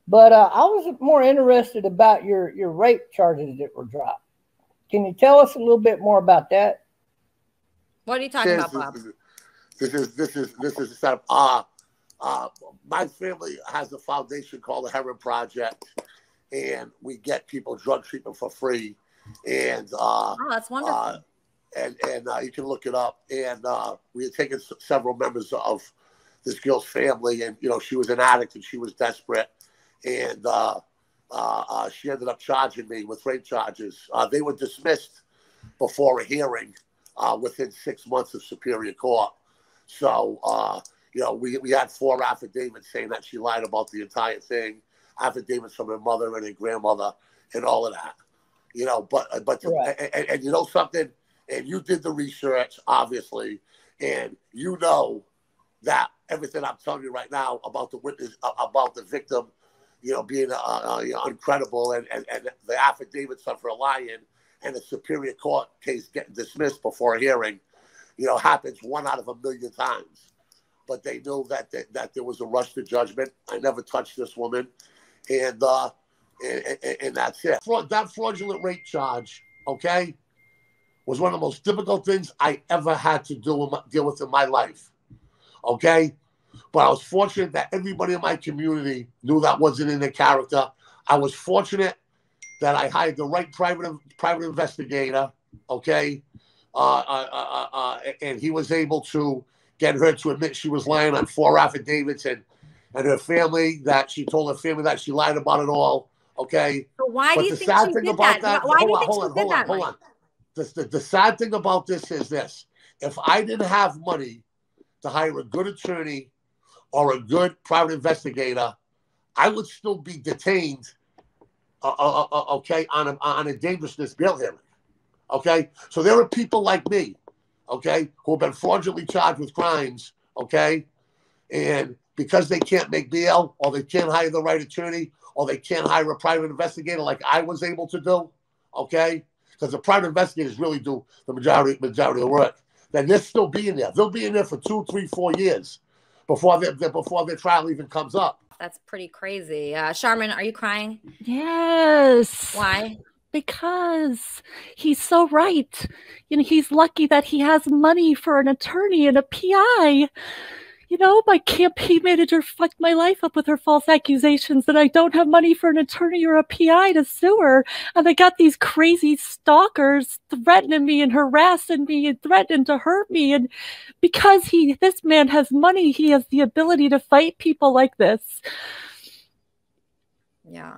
But I was more interested about your rape charges that were dropped. Can you tell us a little bit more about that? What are you talking about, Bob? This is a setup. My family has a foundation called the Heron Project, and we get people drug treatment for free. And oh, that's wonderful. And you can look it up. And we had taken several members of this girl's family, and she was an addict and she was desperate, and she ended up charging me with rape charges. They were dismissed before a hearing within 6 months of Superior Court. So we had 4 affidavits saying that she lied about the entire thing, affidavits from her mother and her grandmother and all of that. But right. and you know something, and you did the research obviously, and that everything I'm telling you right now about the witness, about the victim, being uncredible, and the affidavits of her lying, and the Superior Court case getting dismissed before a hearing, happens 1 out of a million times. But they knew that there was a rush to judgment. I never touched this woman, and that's it. That fraudulent rape charge, okay, was one of the most difficult things I ever had to deal with in my life. Okay, but I was fortunate that everybody in my community knew that wasn't in their character. I was fortunate that I hired the right private investigator. Okay, and he was able to get her to admit she was lying on 4 affidavits, and her family, that she told her family that she lied about it all. Okay, so why do you think she did that? Why do you think she did that? Hold on. The sad thing about this is this: if I didn't have money to hire a good attorney or a good private investigator, I would still be detained, okay, on a dangerousness bail hearing. Okay, so there are people like me, okay, who have been fraudulently charged with crimes, okay, and because they can't make bail, or they can't hire the right attorney, or they can't hire a private investigator like I was able to do, okay, because the private investigators really do the majority of the work, then they're still being there. They'll be in there for 2, 3, 4 years before their trial even comes up. That's pretty crazy. Sharmin, are you crying? Yes. Why? Because he's so right. He's lucky that he has money for an attorney and a PI. My campaign manager fucked my life up with her false accusations that I don't have money for an attorney or a PI to sue her. And I got these crazy stalkers threatening me and harassing me and threatening to hurt me. And because this man has money, he has the ability to fight people like this. Yeah.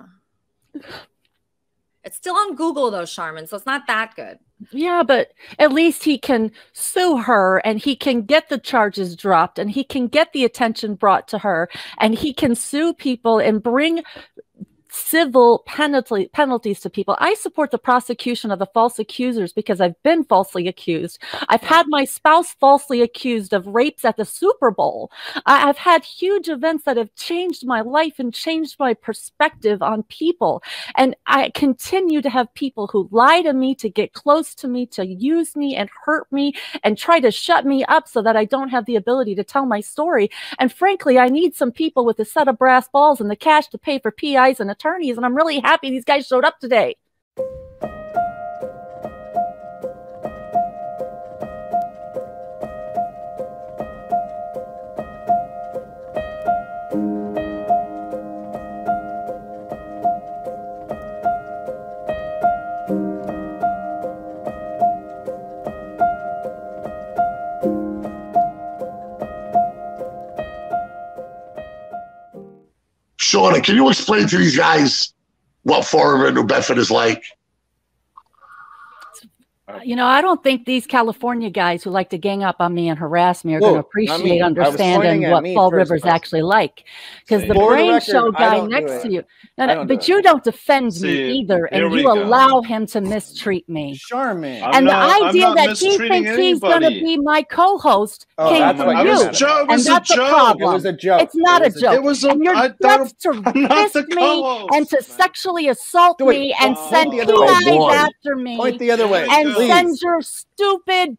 It's still on Google though, Sharmin, so it's not that good. Yeah, but at least he can sue her, and he can get the charges dropped, and he can get the attention brought to her, and he can sue people and bring civil penalties to people. I support the prosecution of the false accusers because I've been falsely accused. I've had my spouse falsely accused of rapes at the Super Bowl. I've had huge events that have changed my life and changed my perspective on people. And I continue to have people who lie to me to get close to me, to use me and hurt me and try to shut me up so that I don't have the ability to tell my story. And frankly, I need some people with a set of brass balls and the cash to pay for PIs and attorneys, and I'm really happy these guys showed up today. Shauna, can you explain to these guys what Fall River, New Bedford is like? I don't think these California guys who like to gang up on me and harass me are going to appreciate understanding what Fall River's actually like. Because the brain show guy next to you, but you don't defend me either, and you allow him to mistreat me. Sharmin. And the idea that he thinks he's going to be my co-host came from you. And that's a problem. It was a joke. It's not a joke. It was and your guts to fist me and to sexually assault me and send PIs after me. Point the other way. And send your stupid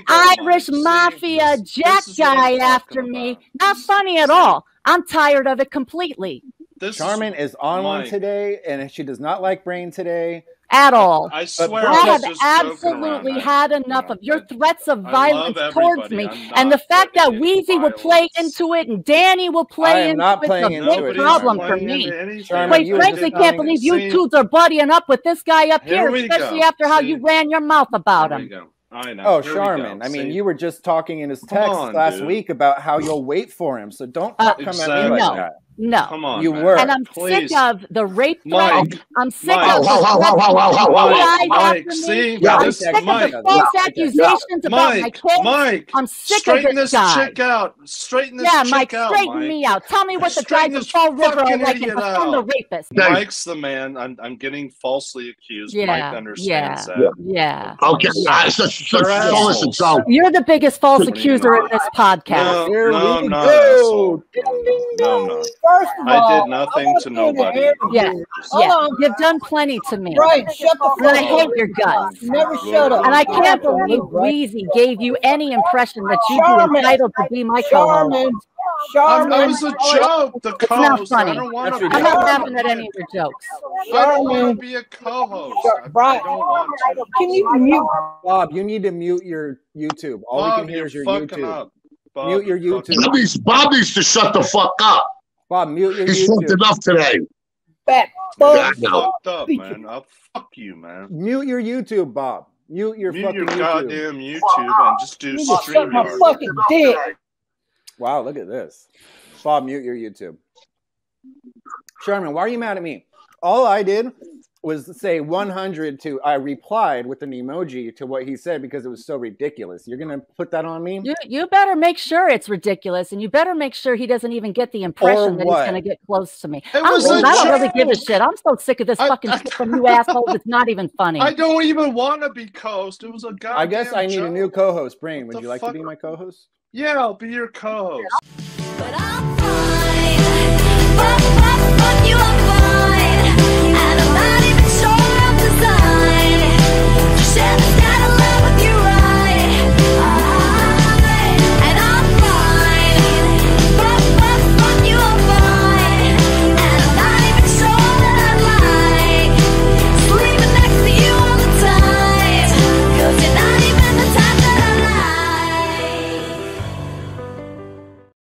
Irish mafia jack guy after me. Not funny at all. I'm tired of it completely. Sharmin is on one today, and she does not like Brain today. At all. I swear I have just absolutely had enough of your threats of violence towards me. And the not fact that getting Weezy will play into it and Danny will play into not it playing is a into big it. problem for playing me. into anything. Sharmin, Quite you were frankly, just can't believe you two are buddying up with this guy up here, we especially go. after how See? you ran your mouth about There him. we go. I know. Oh, Here we Sharmin. go. I mean, See? you were just talking in his text on, last dude. week about how you'll wait for him. So don't come at me Exactly. like that. No. Come on, You man. were. And I'm Please. sick of the rape Mike. threats. I'm sick Mike. of the Mike, see? Yeah, I'm we sick text of the each other. false Yeah. accusations about my Mike, kids. Mike, I'm sick of straighten this this guy. chick out. Straighten this Yeah, chick Mike, out, straighten Mike. me out. Tell me what the guys Straighten in this Fall River are fucking like and idiot defend the out. rapist. Mike's the man. I'm getting falsely accused. Mike understands that. Yeah. Okay. Yeah. So listen. So You're the biggest false accuser in this podcast. No, I'm not, go. asshole. No, I'm not. First of all, I did nothing to nobody. Yeah. Yeah. You've done plenty to me. Right, shut the And I fuck hate up. your guts. Never shut up. And I can't believe Weezy gave you any impression that you'd be entitled to be my co-host. Sharmin, It was a joke. The It's not co-host. funny. I don't want to That's be. I'm not laughing at any of your jokes. I don't want to be a co-host. I Brian, don't want to. can you mute? Bob, you need to mute your YouTube. All we Bob, can hear you're is your fucking YouTube. up. Bob, Mute your you're fucking YouTube. up. Bob needs to shut the fuck up. Bob, mute your He's fucked YouTube. enough today. Fat Yeah, fuck. I know. Fucked up, man. I'll fuck you, man. Mute your YouTube, Bob. Mute your Mute fucking your YouTube. goddamn YouTube and just do You just suck my StreamYard. fucking dick. Wow, look at this. Bob, mute your YouTube. Sharmin, why are you mad at me? All I did was say 100 to, I replied with an emoji to what he said because it was so ridiculous. You're going to put that on me? You better make sure it's ridiculous, and you better make sure he doesn't even get the impression that he's going to get close to me. I don't really give a shit. I'm so sick of this fucking shit from you assholes. It's not even funny. I don't even want to be co-host. It was a goddamn I guess I need a new co-host. Brain, would the you like to fuck? be my co-host? Yeah, I'll be your co-host. But I'm fine. Fuck you, I'm fine.